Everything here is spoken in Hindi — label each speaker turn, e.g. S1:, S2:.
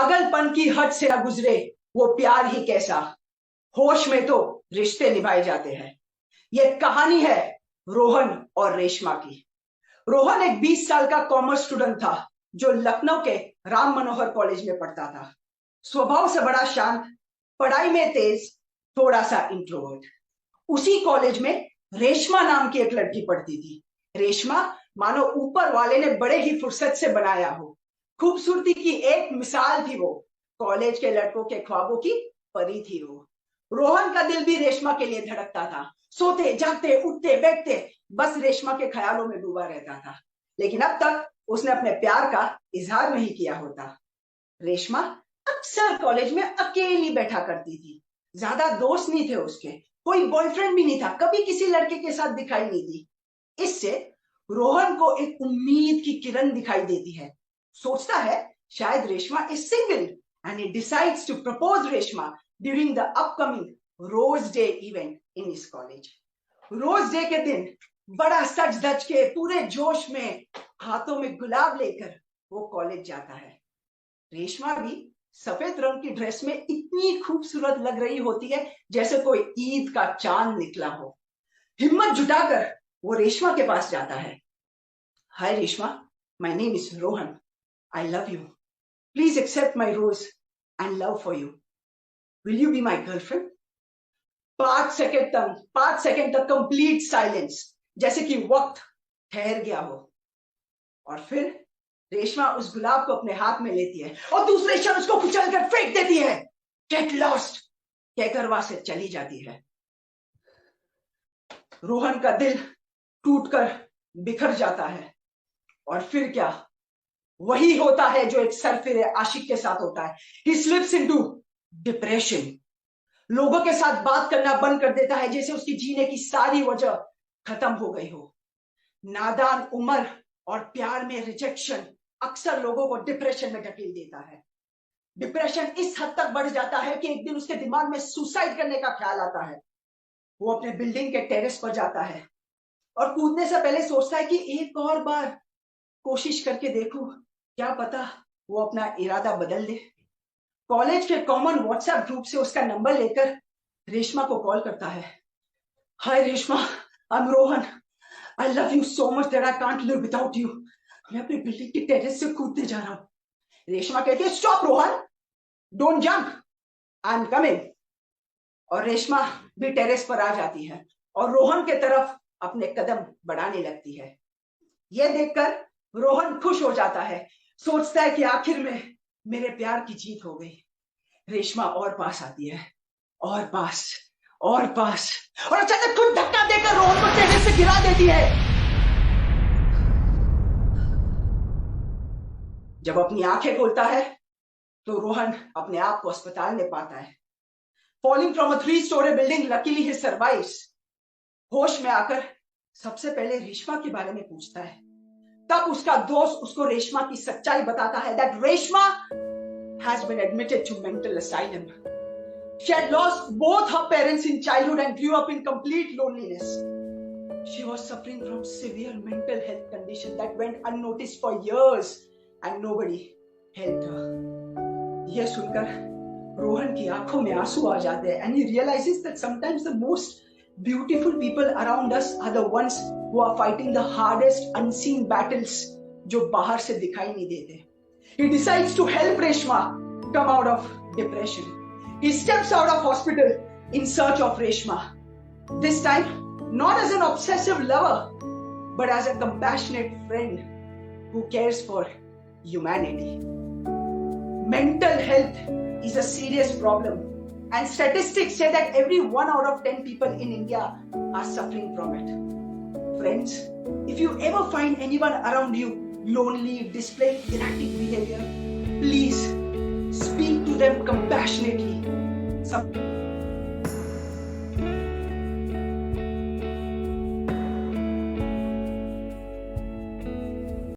S1: पागलपन की हद से न गुजरे वो प्यार ही कैसा, होश में तो रिश्ते निभाए जाते हैं। ये कहानी है रोहन और रेशमा की। रोहन एक 20 साल का कॉमर्स स्टूडेंट था जो लखनऊ के राम मनोहर कॉलेज में पढ़ता था। स्वभाव से बड़ा शांत, पढ़ाई में तेज, थोड़ा सा इंट्रोवर्ट। उसी कॉलेज में रेशमा नाम की एक लड़की पढ़ती थी। रेशमा मानो ऊपर वाले ने बड़े ही फुर्सत से बनाया हो। खूबसूरती की एक मिसाल थी वो। कॉलेज के लड़कों के ख्वाबों की परी थी वो। रोहन का दिल भी रेशमा के लिए धड़कता था। सोते जागते उठते बैठते बस रेशमा के ख्यालों में डूबा रहता था। लेकिन अब तक उसने अपने प्यार का इजहार नहीं किया होता। रेशमा अक्सर कॉलेज में अकेली बैठा करती थी। ज्यादा दोस्त नहीं थे उसके, कोई बॉयफ्रेंड भी नहीं था, कभी किसी लड़के के साथ दिखाई नहीं दी। इससे रोहन को एक उम्मीद की किरण दिखाई देती है। सोचता है शायद Reshma is single and he decides to propose Reshma during the upcoming rose day event in his college. Rose day के दिन बड़ा सज धज के पूरे जोश में हाथों में गुलाब लेकर वो कॉलेज जाता है। रेशमा भी सफेद रंग की ड्रेस में इतनी खूबसूरत लग रही होती है जैसे कोई ईद का चांद निकला हो। हिम्मत जुटाकर वो रेशमा के पास जाता है। Hi Reshma, my name is Rohan, I love you, please accept my rose and love for you, will you be my girlfriend? 5 second तक कंप्लीट साइलेंस, जैसे कि वक्त ठहर गया हो। और फिर रेशमा उस गुलाब को अपने हाथ में लेती है और दूसरे क्षण उसको कुचल कर फेंक देती है। गेट लॉस्ट कहकर वहां से चली जाती है। रोहन का दिल टूटकर बिखर जाता है। और फिर क्या, वही होता है जो एक सरफिरे आशिक के साथ होता है। ही स्लिप्स इनटू डिप्रेशन। लोगों के साथ बात करना बंद कर देता है, जैसे उसकी जीने की सारी वजह खत्म हो गई हो। नादान उम्र और प्यार में रिजेक्शन अक्सर लोगों को डिप्रेशन में ढकेल देता है। डिप्रेशन इस हद तक बढ़ जाता है कि एक दिन उसके दिमाग में सुसाइड करने का ख्याल आता है। वो अपने बिल्डिंग के टेरेस पर जाता है और कूदने से पहले सोचता है कि एक और बार कोशिश करके देखूं, क्या पता वो अपना इरादा बदल दे। कॉलेज के कॉमन व्हाट्सएप ग्रुप से उसका नंबर लेकर रेशमा को कॉल करता है। Hi Reshma, I am Rohan, I love you so much that I can't live without you. मैं अपनी बिल्डिंग की टेरेस से कूदने जा रहा हूं। रेशमा कहती है stop Rohan, don't jump, I am coming. और रेशमा भी टेरेस पर आ जाती है और रोहन के तरफ अपने कदम बढ़ाने लगती है। यह देखकर रोहन खुश हो जाता है। सोचता है कि आखिर में मेरे प्यार की जीत हो गई। रेशमा और पास आती है, और पास और पास, और अचानक खुद धक्का देकर रोहन को टेरेस से गिरा देती है। जब अपनी आंखें खोलता है तो रोहन अपने आप को अस्पताल में पाता है। Falling from a 3-story building, luckily he survives. होश में आकर सबसे पहले रेशमा के बारे में पूछता है। तब उसका दोस्त उसको रेशमा की सच्चाई बताता है that Reshma has been admitted to mental asylum. She had lost both her parents in childhood and grew up in complete loneliness. She was suffering from severe mental health condition that went unnoticed for years and nobody helped her. यह सुनकर रोहन की आंखों में आंसू आ जाते हैं and he realizes that sometimes the most beautiful people around us are the ones who are fighting the hardest unseen battles जो बाहर से दिखाई नहीं देते. He decides to help Reshma come out of depression. He steps out of hospital in search of Reshma. This time, not as an obsessive lover, but as a compassionate friend who cares for humanity. Mental health is a serious problem, and statistics say that every 1 out of 10 people in India are suffering from it. Friends, if you ever find anyone around you lonely, displaying erratic behavior, please speak to them compassionately.